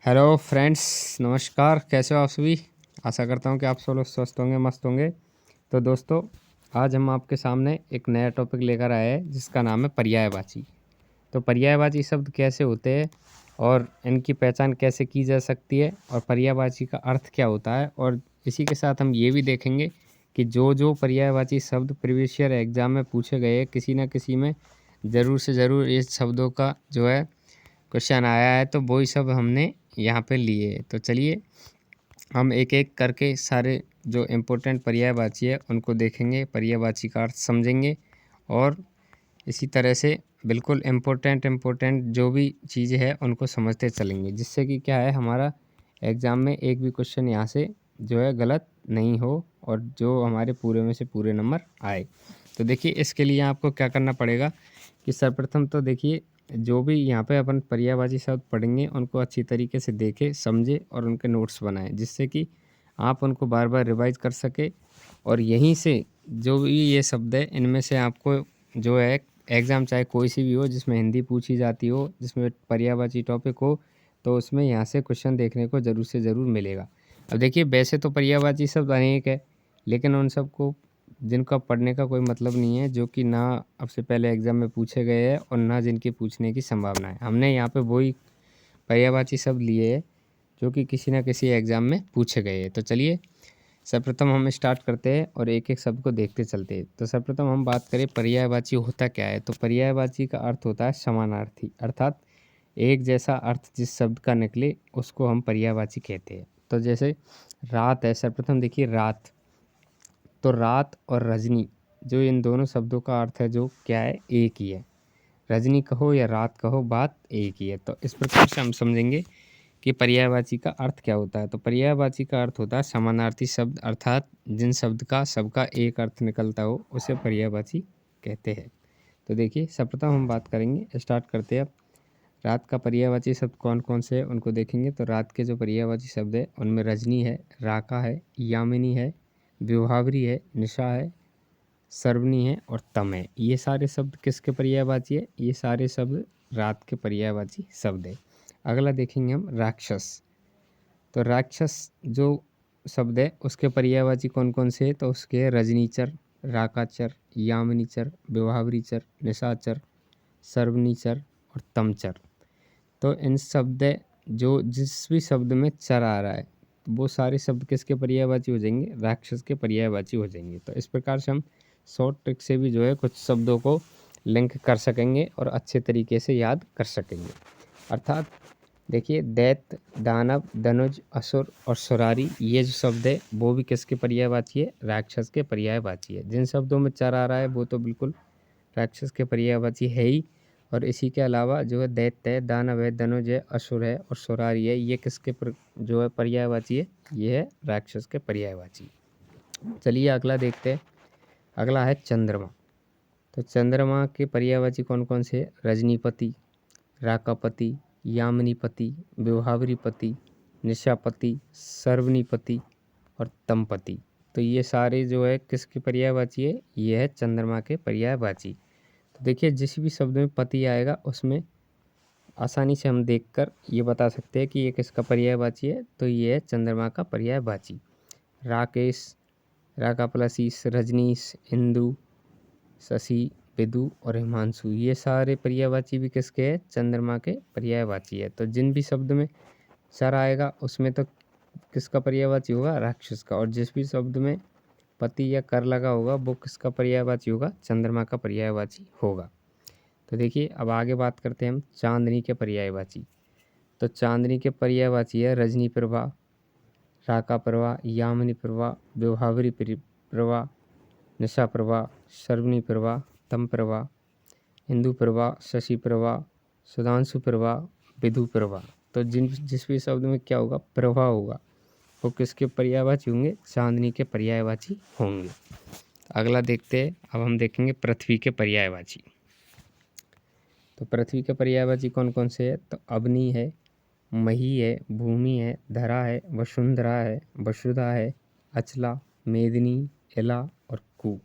Hello friends, नमस्कार। कैसे हो आप सभी? आशा करता हूँ कि आप सब लोग स्वस्थ होंगे, मस्त होंगे। तो दोस्तों, आज हम आपके सामने एक नया टॉपिक लेकर आए हैं जिसका नाम है पर्यायवाची। तो पर्यायवाची शब्द कैसे होते हैं और इनकी पहचान कैसे की जा सकती है और पर्यायवाची का अर्थ क्या होता है, और इसी के साथ हम ये भी देखेंगे कि जो पर्यायवाची शब्द प्रीवियस ईयर एग्ज़ाम में पूछे गए हैं, किसी न किसी में ज़रूर से ज़रूर इस शब्दों का जो है क्वेश्चन आया है, तो वही सब हमने यहाँ पे लिए। तो चलिए हम एक एक करके सारे जो इम्पोर्टेंट पर्यायवाची है उनको देखेंगे, पर्यायवाची का अर्थ समझेंगे और इसी तरह से बिल्कुल इम्पोर्टेंट जो भी चीज़ें हैं उनको समझते चलेंगे, जिससे कि क्या है, हमारा एग्ज़ाम में एक भी क्वेश्चन यहाँ से जो है गलत नहीं हो और जो हमारे पूरे में से पूरे नंबर आए। तो देखिए, इसके लिए आपको क्या करना पड़ेगा कि सर्वप्रथम तो देखिए, जो भी यहाँ पे अपन पर्यायवाची शब्द पढ़ेंगे उनको अच्छी तरीके से देखें, समझें और उनके नोट्स बनाएं, जिससे कि आप उनको बार बार रिवाइज कर सके। और यहीं से जो भी ये शब्द है इनमें से आपको जो है एग्ज़ाम चाहे कोई सी भी हो जिसमें हिंदी पूछी जाती हो, जिसमें पर्यायवाची टॉपिक हो, तो उसमें यहाँ से क्वेश्चन देखने को ज़रूर से ज़रूर मिलेगा। अब देखिए, वैसे तो पर्यायवाची शब्द अनेक है, लेकिन उन सबको जिनका पढ़ने का कोई मतलब नहीं है, जो कि ना अब से पहले एग्ज़ाम में पूछे गए हैं और ना जिनके पूछने की संभावना है। हमने यहाँ पे वही पर्यायवाची शब्द लिए हैं जो कि किसी न किसी एग्ज़ाम में पूछे गए हैं। तो चलिए सर्वप्रथम हम स्टार्ट करते हैं और एक एक शब्द को देखते चलते हैं। तो सर्वप्रथम हम बात करें पर्यायवाची होता क्या है। तो पर्यायवाची का अर्थ होता है समानार्थी, अर्थात एक जैसा अर्थ जिस शब्द का निकले उसको हम पर्यायवाची कहते हैं। तो जैसे रात है, सर्वप्रथम देखिए रात, तो रात और रजनी, जो इन दोनों शब्दों का अर्थ है जो क्या है, एक ही है। रजनी कहो या रात कहो, बात एक ही है। तो इस प्रकार से हम समझेंगे कि पर्यायवाची का अर्थ क्या होता है। तो पर्यायवाची का अर्थ होता है समानार्थी शब्द, अर्थात जिन शब्द का सबका एक अर्थ निकलता हो उसे पर्यायवाची कहते हैं। तो देखिए, सर्वप्रथम हम बात करेंगे, स्टार्ट करते हैं अब। रात का पर्यायवाची शब्द कौन कौन से हैं उनको देखेंगे। तो रात के जो पर्यायवाची शब्द है उनमें रजनी है, राका है, यामिनी है, विभावरी है, निशा है, सर्वनी है और तम है। ये सारे शब्द किसके पर्यायवाची है? ये सारे शब्द रात के पर्यायवाची शब्द है। अगला देखेंगे हम राक्षस। तो राक्षस जो शब्द है उसके पर्यायवाची कौन कौन से है? तो उसके है रजनीचर, राकाचर, यामिनीचर, विभावरीचर, निशाचर, सर्वनीचर और तमचर। तो इन शब्द जो जिस भी शब्द में चर आ रहा है वो सारे शब्द किसके पर्यायवाची हो जाएंगे? राक्षस के पर्यायवाची हो जाएंगे। तो इस प्रकार से हम शॉर्ट ट्रिक से भी जो है कुछ शब्दों को लिंक कर सकेंगे और अच्छे तरीके से याद कर सकेंगे। अर्थात देखिए, दैत्य, दानव, धनुज, असुर और सुरारी, ये जो शब्द है वो भी किसके पर्यायवाची है? राक्षस के पर्यायवाची है। जिन शब्दों में चर आ रहा है वो तो बिल्कुल राक्षस के पर्यायवाची है ही, और इसी के अलावा जो है दैत्य है, दानव है, धनुज है, असुर है और सुरारी है, ये किसके जो है पर्यायवाची है? ये है राक्षस के पर्यायवाची। चलिए अगला देखते हैं। अगला है चंद्रमा। तो चंद्रमा के पर्यायवाची कौन कौन से? रजनीपति, राकापति, यामिनीपति, विभावरीपति, निशापति, सर्वनीपति और तमपति। तो ये सारे जो है किसके पर्यायवाची है? ये है चंद्रमा के पर्यायवाची। तो देखिए, जिस भी शब्द में पति आएगा उसमें आसानी से हम देखकर ये बता सकते हैं कि ये किसका पर्यायवाची है। तो ये है चंद्रमा का पर्यायवाची। राकेश, राका प्लसीस, रजनीश, इंदु, शशि, विदु और हिमांशु, ये सारे पर्यायवाची भी किसके हैं? चंद्रमा के पर्यायवाची है। तो जिन भी शब्द में सर आएगा उसमें तो किसका पर्यायवाची होगा? राक्षस का। और जिस भी शब्द में पति या कर लगा होगा वो किसका पर्यायवाची होगा? चंद्रमा का पर्यायवाची होगा। तो देखिए, अब आगे बात करते हैं हम चांदनी के पर्यायवाची। तो चांदनी के पर्यायवाची है रजनी प्रभा, राका प्रभा, यामिनी प्रभा, विभावरी प्रभा, निशा प्रभा, सर्वनी प्रभा, तम प्रभा, इंदु प्रभा, शशि प्रभा, सुधांशु प्रभा, विधु प्रभा। तो जिस भी शब्द में क्या होगा? प्रभा होगा, वो किसके पर्यायवाची होंगे? चांदनी के पर्यायवाची होंगे। अगला देखते हैं, अब हम देखेंगे पृथ्वी के पर्यायवाची। तो पृथ्वी के पर्यायवाची कौन कौन से है? तो अग्नि है, मही है, भूमि है, धरा है, वसुंधरा है, वसुधा है, अचला, मेदिनी, इला और कु।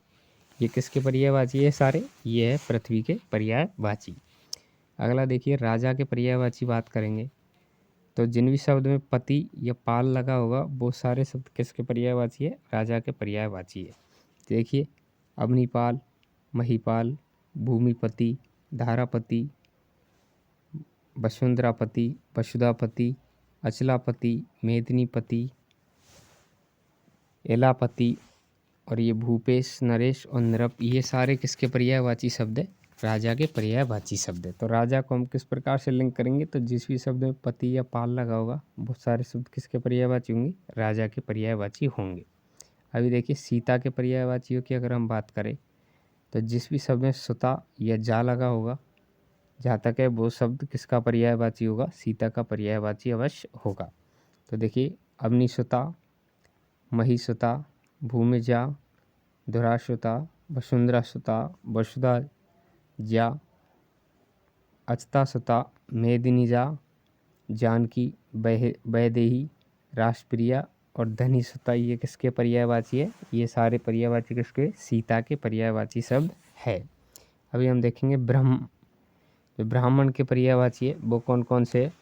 ये किसके पर्यायवाची है सारे? ये है पृथ्वी के पर्यायवाची। अगला देखिए, राजा के पर्यायवाची बात करेंगे। तो जिन भी शब्द में पति या पाल लगा होगा वो सारे शब्द किसके पर्यायवाची है? राजा के पर्यायवाची है। देखिए, अग्निपाल, महीपाल, भूमिपति, धारापति, वसुंधरापति, वसुधापति, अचलापति, मेदिनीपति, एलापति और ये भूपेश, नरेश और नृप, ये सारे किसके पर्यायवाची शब्द है? राजा के पर्यायवाची शब्द है। तो राजा को हम किस प्रकार से लिंक करेंगे? तो जिस भी शब्द में पति या पाल लगा होगा वो सारे शब्द किसके पर्यायवाची होंगे? राजा के पर्यायवाची होंगे। अभी देखिए, सीता के पर्यायवाचियों की अगर हम बात करें तो जिस भी शब्द में सुता या जा लगा होगा, जहाँ तक है वो शब्द किसका पर्यायवाची होगा? सीता का पर्यायवाची अवश्य होगा। तो देखिए, अग्निसुता, महिसुता, भूमिजा, धुरासुता, वसुंधरासुता, वसुधा, अचतासुता, मेदिनीजा, जानकी, वैदेही, राष्ट्रप्रिया और धनीसुता, ये किसके पर्यायवाची है? ये सारे पर्यायवाची किसके? सीता के पर्यायवाची शब्द है। अभी हम देखेंगे जो ब्राह्मण के पर्यायवाची है वो कौन कौन से है?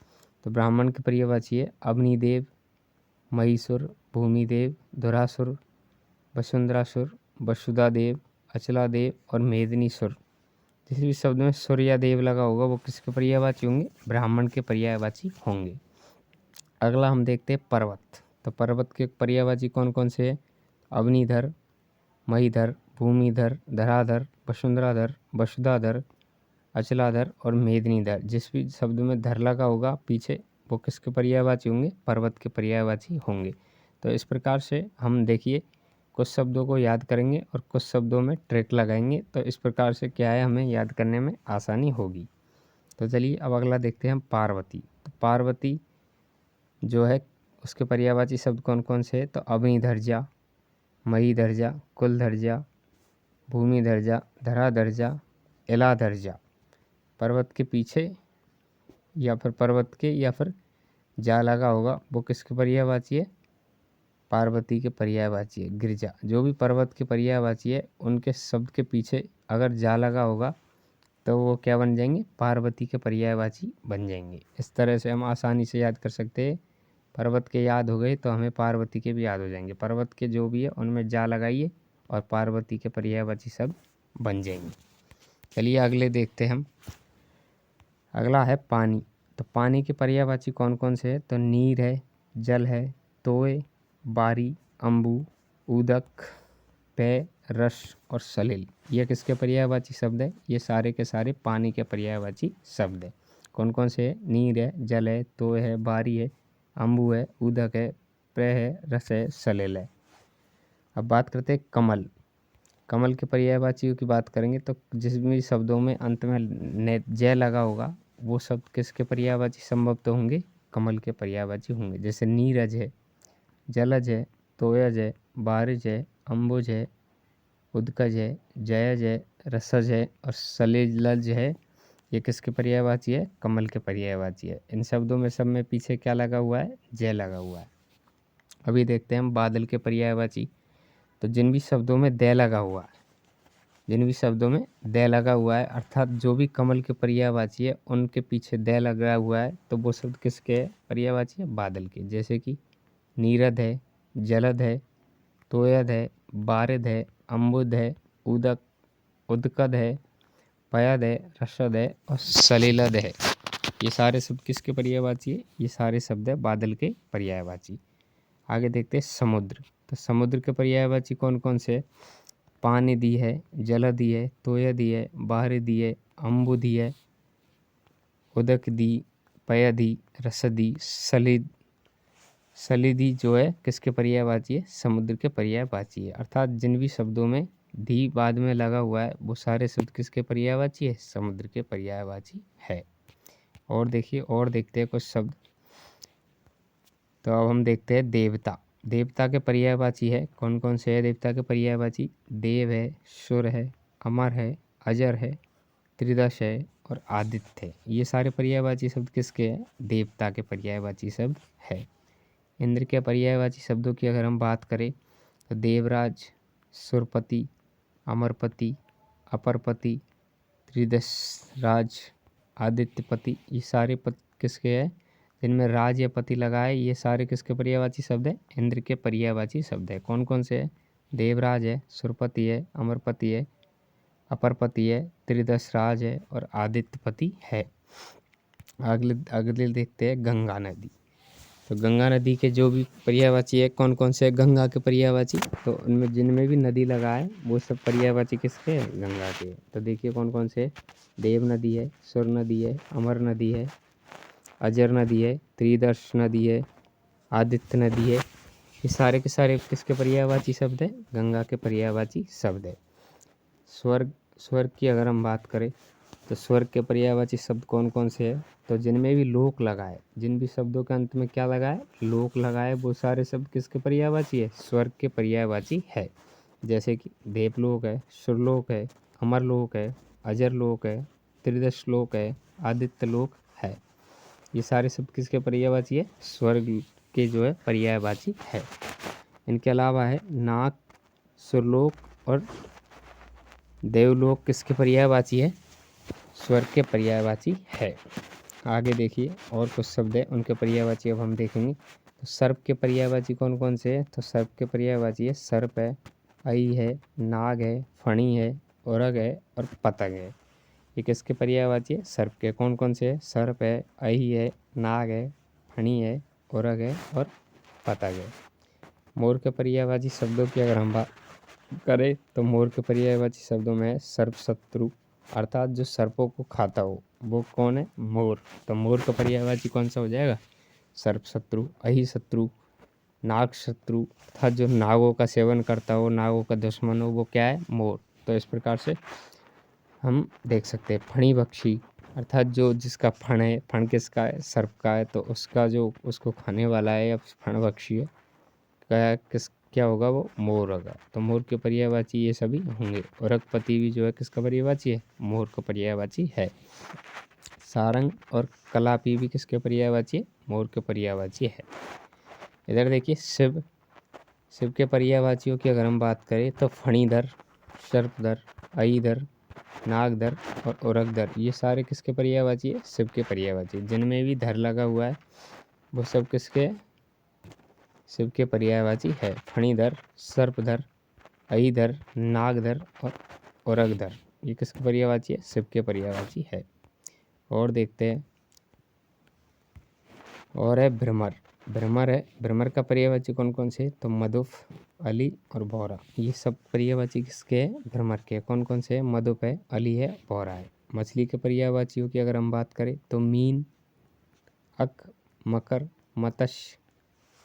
तो ब्राह्मण के पर्यायवाची है अग्निदेव, महिसुर, भूमिदेव, धुरासुर, वसुंधरासुर, वसुधादेव, अचलादेव और मेदिनीसुर। जिस भी शब्द में सुर या देव लगा होगा वो किसके पर्यायवाची होंगे? ब्राह्मण के पर्यायवाची होंगे। अगला हम देखते हैं पर्वत। तो पर्वत के पर्यायवाची कौन कौन से है? अग्निधर, महीधर, भूमिधर, धराधर, वसुंधराधर, वसुधाधर, अचलाधर और मेदिनीधर। जिस भी शब्द में धर लगा होगा पीछे वो किसके पर्यायवाची होंगे? पर्वत के पर्यायवाची होंगे। तो इस प्रकार से हम देखिए कुछ शब्दों को याद करेंगे और कुछ शब्दों में ट्रिक लगाएंगे। तो इस प्रकार से क्या है, हमें याद करने में आसानी होगी। तो चलिए अब अगला देखते हैं हम पार्वती। तो पार्वती जो है उसके पर्यायवाची शब्द कौन कौन से है? तो अग्निधर्जा, महीधर्जा, कुलधर्जा, भूमिधर्जा, धराधर्जा, एलाधर्जा। पर्वत के पीछे या फिर पर्वत के या फिर जा लगा होगा वो किसके पर्यायवाची है? पार्वती के पर्यायवाची है। गिरिजा, जो भी पर्वत के पर्यायवाची है उनके शब्द के पीछे अगर जा लगा होगा तो वो क्या बन जाएंगे? पार्वती के पर्यायवाची बन जाएंगे। इस तरह से हम आसानी से याद कर सकते हैं। पर्वत के याद हो गए तो हमें पार्वती के भी याद हो जाएंगे। पर्वत के जो भी है उनमें जा लगाइए और पार्वती के पर्यायवाची शब्द बन जाएंगे। चलिए अगले देखते हैं हम। अगला है पानी। तो पानी के पर्यायवाची कौन कौन से है? तो नीर है, जल है, तोय, बारी, अम्बु, उदक, पेय, रस और सलिल। ये किसके पर्यायवाची शब्द है? ये सारे के सारे पानी के पर्यायवाची शब्द है। कौन कौन से है? नीर है, जल है, तोय है, बारी है, अम्बु है, उदक है, पेय है, रस है, सलिल है। अब बात करते हैं कमल। कमल के पर्यायवाचियों की बात करेंगे तो जिस भी शब्दों में अंत में जय लगा होगा वो शब्द किसके पर्यायवाची संभवतः होंगे? कमल के पर्यायवाची होंगे। जैसे नीरज है, जलज है, तोयज है, बारिज है, अम्बुज है, उदकज है, जयज है, रसज है और सलिलज है। ये किसके पर्यायवाची है? कमल के पर्यायवाची है। इन शब्दों में सब में पीछे क्या लगा हुआ है? जय लगा हुआ है। अभी देखते हैं हम बादल के पर्यायवाची। तो जिन भी शब्दों में दे लगा हुआ है, जिन भी शब्दों में दे लगा हुआ है अर्थात जो भी कमल के पर्यायवाची है उनके पीछे दे लगा हुआ है तो वो शब्द किसके पर्यायवाची है? बादल के। जैसे कि नीरद है, जलद है, तोयद है, बारिद है, अम्बुद है, उदक, उदकद है, पयद है, रसद है और सलिलद है। ये सारे शब्द किसके पर्यायवाची है? ये सारे शब्द है बादल के पर्यायवाची। आगे देखते हैं समुद्र। तो समुद्र के पर्यायवाची कौन कौन से? पानी दी है, जल दी है, तोय दी है, बाहर दी है, अम्बु दी है, उदक दी, पय दी, रस दी, सलिदी जो है किसके पर्यायवाची है? समुद्र के पर्यायवाची है। अर्थात जिन भी शब्दों में धी बाद में लगा हुआ है वो सारे शब्द किसके पर्यायवाची है? समुद्र के पर्यायवाची है। और देखिए और देखते हैं कुछ शब्द। तो अब हम देखते हैं देवता। देवता के पर्यायवाची है कौन कौन से है? देवता के पर्यायवाची देव है, सुर है, अमर है, अजर है, त्रिदश है और आदित्य है। ये सारे पर्यायवाची शब्द किसके हैं? देवता के पर्यायवाची शब्द है। इंद्र के पर्यायवाची शब्दों की अगर हम बात करें तो देवराज, सुरपति, अमरपति, अपरपति, त्रिदश राज, आदित्यपति, ये सारे पद किसके हैं? जिनमें राज या पति लगा है, ये सारे किसके पर्यायवाची शब्द है? इंद्र के पर्यायवाची शब्द है। कौन कौन से है? देवराज है, सुरपति है, अमरपति है, अपरपति है, त्रिदश राज है और आदित्यपति है। अगले अगले देखते हैं गंगा नदी। तो गंगा नदी के जो भी पर्यायवाची है, कौन कौन से है गंगा के पर्यायवाची? तो उनमें जिनमें भी नदी लगा है वो सब पर्यायवाची किसके हैं? गंगा के। तो देखिए कौन कौन से? देव नदी है, सुर नदी है, अमर नदी है, अजर नदी है, त्रिदर्श नदी है, आदित्य नदी है। ये सारे के सारे किसके पर्यायवाची शब्द है? गंगा के पर्यायवाची शब्द है। स्वर्ग, स्वर्ग की अगर हम बात करें तो स्वर्ग के पर्यायवाची शब्द कौन कौन से हैं? तो जिनमें भी लोक लगा है, जिन भी शब्दों के अंत में क्या लगा है? लोक लगा है, वो सारे शब्द किसके पर्यायवाची है? स्वर्ग के पर्यायवाची है। जैसे कि देवलोक है, सुरलोक है, अमरलोक है, अजर लोक है, त्रिदश लोक है, आदित्य लोक है। ये सारे शब्द किसके पर्यायवाची है? स्वर्ग के जो है पर्यायवाची है। इनके अलावा है नाग, सुरलोक और देवलोक किसके पर्यायवाची है? स्वर्ग के पर्यायवाची है। आगे देखिए और कुछ शब्द है, उनके पर्यायवाची अब हम देखेंगे। तो सर्प के पर्यायवाची कौन कौन से है? तो सर्प के पर्यायवाची है सर्प है, आई है, नाग है, फणी है, उरग है और पतंग है। ये किसके पर्यायवाची है? सर्प के। कौन कौन से है? सर्प है, आई है, नाग है, फणी है, उरग है और पतंग है। मोर के पर्यायवाची शब्दों की अगर हम बात करें तो मोर के पर्यायवाची शब्दों में है सर्प शत्रु, अर्थात जो सर्पों को खाता हो वो कौन है? मोर। तो मोर का पर्यायवाची कौन सा हो जाएगा? सर्प शत्रु, अहि शत्रु, नाग शत्रु, अर्थात जो नागों का सेवन करता हो, नागों का दुश्मन हो, वो क्या है? मोर। तो इस प्रकार से हम देख सकते हैं। फणी बख्शी, अर्थात जो जिसका फण है, फण किसका है? सर्प का है, तो उसका जो उसको खाने वाला है या फण बख्शी है क्या होगा? वो मोर होगा। तो मोर के पर्यायवाची ये सभी होंगे। उरगपति भी जो है किसका पर्यायवाची है? मोर का पर्यायवाची है। सारंग और कलापी भी किसके पर्यायवाची है? मोर के पर्यायवाची है। इधर देखिए शिव, शिव के पर्यायवाचियों की अगर हम बात करें तो फणीधर, सर्पधर, अईधर, नागधर और उरगधर, ये सारे किसके पर्यायवाची है? शिव के पर्यायवाची। जिनमें भी धर लगा हुआ है वो सब किसके? शिव के पर्यायवाची है। फणीधर, सर्पधर, अईधर, नागधर और उरगधर, ये किसके पर्यायवाची है? शिव के पर्यायवाची है। और देखते हैं और है भ्रमर। भ्रमर है, भ्रमर का पर्यायवाची कौन कौन से? तो मधुप, अली और भौरा, ये सब पर्यायवाची किसके है? भ्रमर के। कौन कौन से है? मधुप है, अली है, भौरा है। मछली के पर्यायवाचियों की अगर हम बात करें तो मीन, अक, मकर, मत्स्य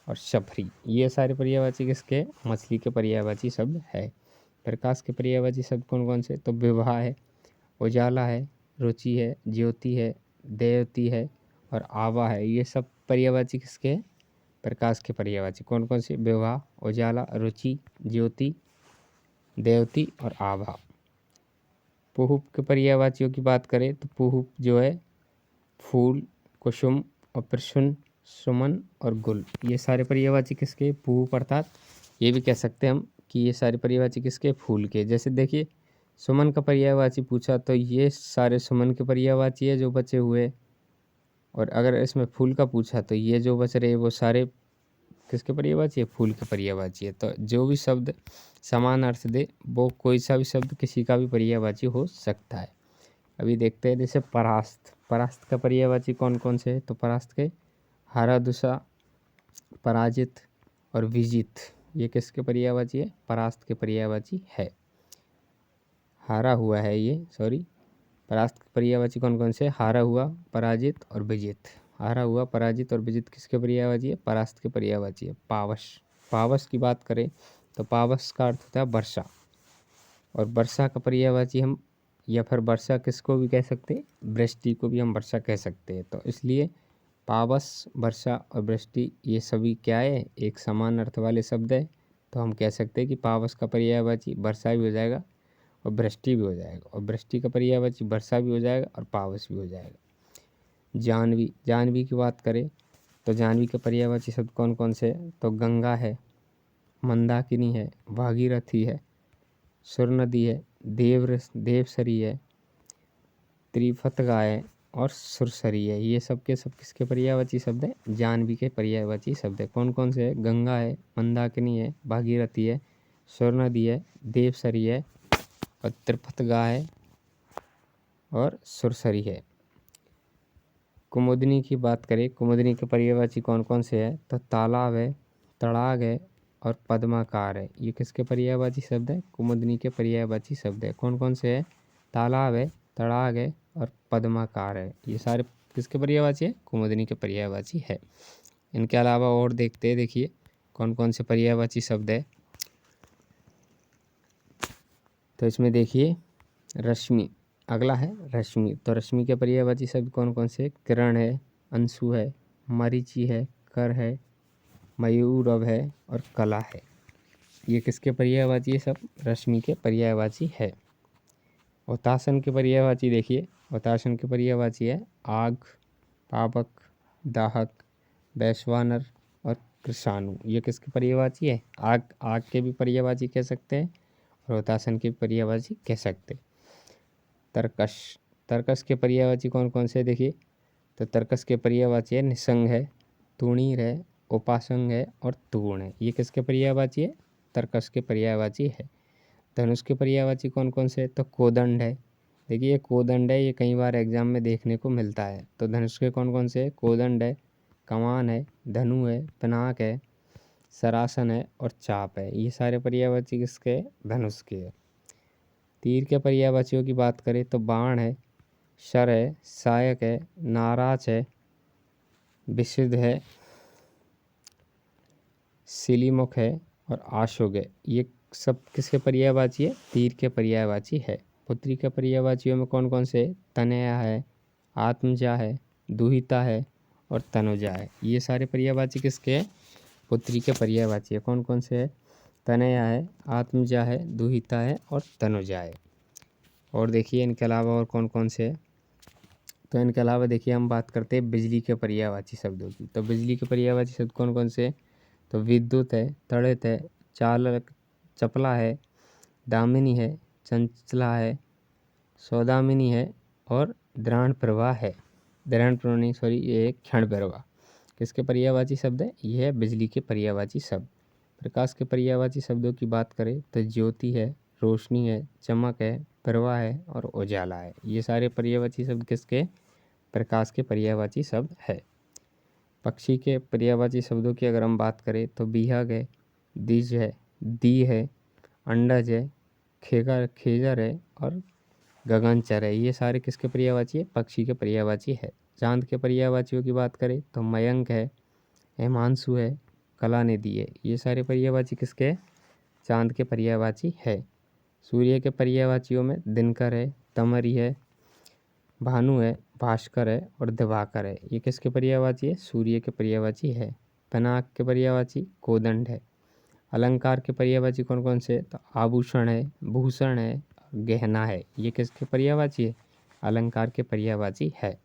और शफरी, ये सारे पर्यायवाची किसके? मछली के पर्यायवाची शब्द है। प्रकाश के पर्यायवाची शब्द कौन कौन से? तो विवाह है, उजाला है, रुचि है, ज्योति है, देवती है और आभा है। ये सब पर्यायवाची किसके हैं? प्रकाश के पर्यायवाची। कौन कौन से? विवाह, उजाला, रुचि, ज्योति, देवती और आभा। पुहुप के पर्यायवाचियों की बात करें तो पुहुप जो है फूल, कुसुम और प्रसन्न, सुमन और गुल, ये सारे पर्यायवाची किसके? पुहुप। अर्थात ये भी कह सकते हैं हम कि ये सारे पर्यायवाची किसके? फूल के। जैसे देखिए सुमन का पर्यायवाची पूछा तो ये सारे सुमन के पर्यायवाची है जो बचे हुए, और अगर इसमें फूल का पूछा तो ये जो बच रहे वो सारे किसके पर्यायवाची है? फूल के पर्यायवाची है। तो जो भी शब्द समान अर्थ दे वो कोई सा भी शब्द किसी का भी पर्यायवाची हो सकता है। अभी देखते हैं जैसे परास्त। परास्त का पर्यायवाची कौन कौन से है? तो परास्त के हरा, दुसा, पराजित और विजित, ये किसके पर्यायवाची है? परास्त के पर्यायवाची है। हारा हुआ है ये, सॉरी। परास्त के पर्यायवाची कौन कौन से? हारा हुआ, पराजित और विजित। हारा हुआ, पराजित और विजित किसके पर्यायवाची है? परास्त के पर्यायवाची है। पावस, पावस की बात करें तो पावस का अर्थ होता है वर्षा, और वर्षा का पर्यायवाची हम, या फिर वर्षा किसको भी कह सकते हैं? वृष्टि को भी हम वर्षा कह सकते हैं। तो इसलिए पावस, वर्षा और वृष्टि ये सभी क्या है? एक समान अर्थ वाले शब्द है। तो हम कह सकते हैं कि पावस का पर्यायवाची वर्षा भी हो जाएगा और वृष्टि भी हो जाएगा, और वृष्टि का पर्यायवाची वर्षा भी हो जाएगा और पावस भी हो जाएगा। जाह्नवी, जाह्नवी की बात करें तो जाह्नवी के पर्यायवाची शब्द कौन कौन से हैं? तो गंगा है, मंदाकिनी है, भागीरथी है, सुर नदी है, देवसरी है, त्रिफतगा है, और सुरसरी है। ये सब के सब किसके पर्यायवाची शब्द है? जाह्नवी के पर्यायवाची शब्द है। कौन कौन से है? गंगा है, मंदाकिनी है, भागीरथी है, स्वर्नदी है, देवसरी है और त्रिपथगा है और सुरसरी है। कुमुदनी की बात करें, कुमुदनी के पर्यायवाची कौन कौन से है? तो तालाब है, तड़ाग है और पद्माकार है। ये किसके पर्यायवाची शब्द है? कुमुदनी के पर्यायवाची शब्द है। कौन कौन से है? तालाब है, तड़ाग है और पद्माकार है। ये सारे किसके पर्यायवाची है? कुमुदनी के पर्यायवाची है। इनके अलावा और देखते हैं, देखिए कौन कौन से पर्यायवाची शब्द है। तो इसमें देखिए रश्मि, अगला है रश्मि। तो रश्मि के पर्यायवाची शब्द कौन कौन से? किरण है, अंशु है, मरीचि है, कर है, मयूरव है और कला है। ये किसके पर्यायवाची है? सब रश्मि के पर्यायवाची है। औतासन के पर्यायवाची देखिए, औतासन के पर्यायवाची है आग, पावक, दाहक, वैश्वानर और कृषाणु। ये किसके पर्यायवाची है? आग, आग के भी पर्यायवाची कह सकते हैं और औतासन के पर्यायवाची कह सकते हैं। तर्कश, तर्कश के पर्यायवाची कौन कौन से? देखिए तो तर्कश के पर्यायवाची है निसंग है, तुणीर है, उपासंग है और तूर्ण है। ये किसके पर्यायवाची है? तर्कश के पर्यायवाची है। धनुष के पर्यायवाची कौन कौन से? तो कोदंड है। देखिए ये कोदंड है, ये कई बार एग्जाम में देखने को मिलता है। तो धनुष के कौन कौन से? कोदंड है, कमान है, धनु है, पिनाक है, सरासन है और चाप है। ये सारे पर्यायवाची किसके? धनुष के है। तीर के पर्यायवाचियों की बात करें तो बाण है, शर है, सहायक है, नाराज है, विशुद्ध है, सिलीमुख है और आशुग है। ये सब किसके पर्यायवाची है? तीर के पर्यायवाची है। पुत्री के पर्यायवाचियों में कौन कौन से? तनया है, आत्मजा है, दुहिता है और तनुजा है। ये सारे पर्यायवाची किसके हैं? पुत्री के पर्यायवाची है। कौन कौन से है? तनया है, आत्मजा है, दुहिता है और तनुजा है। और देखिए इनके अलावा और कौन कौन से है? तो इनके अलावा देखिए हम बात करते हैं बिजली के पर्यायवाची शब्दों की। तो बिजली के पर्यायवाची शब्द कौन कौन से हैं? तो विद्युत है, तड़ित है, चालक, चपला है, दामिनी है, चंचला है, सौदामिनी है और दृढ़ प्रवाह है। दृढ़ प्रवाह नहीं, सॉरी, ये एक क्षण प्रवाह। किसके पर्यायवाची शब्द है? ये है बिजली के पर्यायवाची शब्द। प्रकाश के पर्यायवाची शब्दों की बात करें तो ज्योति है, रोशनी है, चमक है, प्रवाह है और उजाला है। ये सारे पर्यायवाची शब्द किसके? प्रकाश के पर्यायवाची शब्द है। पक्षी के पर्यायवाची शब्दों की अगर हम बात करें तो बीहग है, दिज है, दी है, अंडज है, खेजर है और गगनचर है। ये सारे किसके पर्यायवाची है? पक्षी के पर्यायवाची है। चांद के पर्यायवाचियों की बात करें तो मयंक है, हिमांशु है, कलानिधि है। ये सारे पर्यायवाची किसके हैं? चांद के पर्यायवाची है। सूर्य के पर्यायवाचियों में दिनकर है, तमरी है, भानु है, भास्कर है और दिवाकर है। ये किसके पर्यायवाची है? सूर्य के पर्यायवाची है। पिनाक के पर्यायवाची कोदंड है। अलंकार के पर्यायवाची कौन कौन से? तो आभूषण है, भूषण है, गहना है। ये किसके पर्यायवाची है? अलंकार के पर्यायवाची है।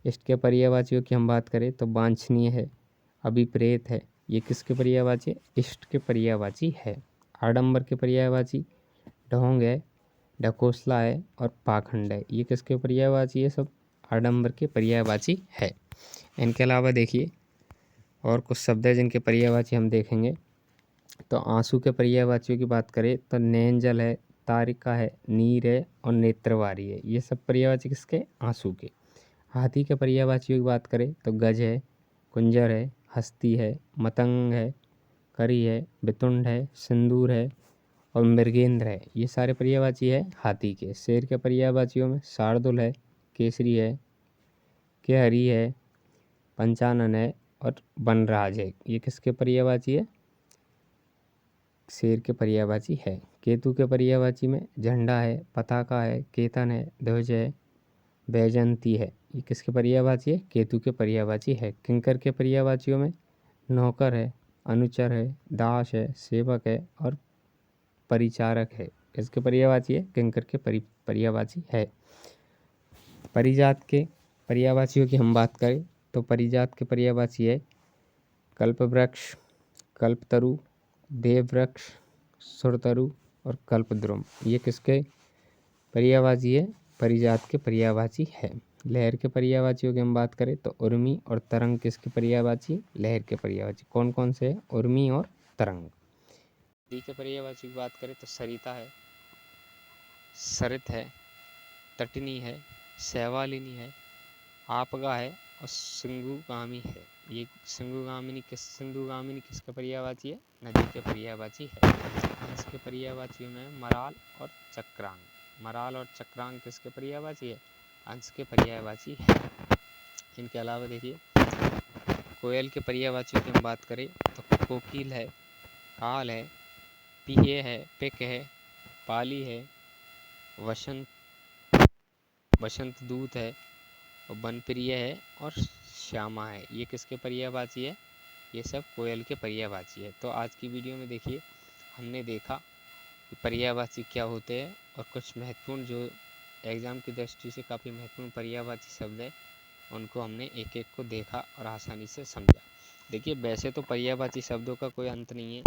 इष्ट के पर्यायवाचियों की हम बात करें तो वांछनीय है, अभिप्रेत है। ये किसके पर्यायवाची है? इष्ट के पर्यायवाची है। आडंबर के पर्यायवाची ढोंग है, ढकोसला है और पाखंड है। ये किसके पर्यायवाची है? सब आडंबर के पर्यायवाची है। इनके अलावा देखिए और कुछ शब्द है जिनके पर्यायवाची हम देखेंगे। तो आंसू के पर्यायवाचियों की बात करें तो नैनजल है, तारिका है, नीर है और नेत्रवारी है। ये सब पर्यायवाची किसके? आंसू के। हाथी के पर्यायवाचियों की बात करें तो गज है, कुंजर है, हस्ती है, मतंग है, करी है, बितुंड है, सिंदूर है और मृगेंद्र है। ये सारे पर्यायवाची है हाथी के। शेर के पर्यायवाचियों में शार्दुल है, केसरी है, केहरी है, पंचानन है और वनराज है। ये किसके पर्यायवाची है? शेर के पर्यायवाची है। केतु के पर्यायवाची में झंडा है, पताका है, केतन है, ध्वज है, वैजयंती है। ये किसके पर्यायवाची है? केतु के पर्यायवाची है। किंकर के पर्यायवाचियों में नौकर है, अनुचर है, दास है, सेवक है और परिचारक है। इसके पर्यायवाची है? किंकर के पर्यायवाची है। परिजात के पर्यायवाचियों की हम बात करें तो परिजात के पर्यायवाची है कल्पवृक्ष, कल्पतरु, देववृक्ष, सुरतरु और कल्पद्रुम। ये किसके पर्यायवाची है? परिजात के पर्यायवाची है। लहर के पर्यायवाचियों की हम बात करें तो उर्मी और तरंग किसके पर्यायवाची? लहर के पर्यायवाची। कौन कौन से है? उर्मी और तरंग। नदी के पर्यायवाची की बात करें तो सरिता है, सरित है, तटिनी है, शैवालिनी है, आपगा है और सिंधुगामी है। ये सिंधुगामिनी किसका पर्यायवाची है? नदी के पर्यायवाची है। अंश के पर्यायवाचियों में मराल और चक्रांग। मराल और चक्रांग किसके पर्यायवाची है? अंश के पर्यायवाची है। इनके अलावा देखिए कोयल के पर्यायवाचियों की हम बात करें तो कोकिल है, काल है, पिहे है, पिक है, पाली है, वसंत दूत है और बनप्रिय है और श्यामा है। ये किसके पर्यायवाची है? ये सब कोयल के पर्यायवाची है। तो आज की वीडियो में देखिए हमने देखा कि पर्यायवाची क्या होते हैं और कुछ महत्वपूर्ण जो एग्ज़ाम की दृष्टि से काफ़ी महत्वपूर्ण पर्यायवाची शब्द है उनको हमने एक एक को देखा और आसानी से समझा। देखिए वैसे तो पर्यायवाची शब्दों का कोई अंत नहीं है,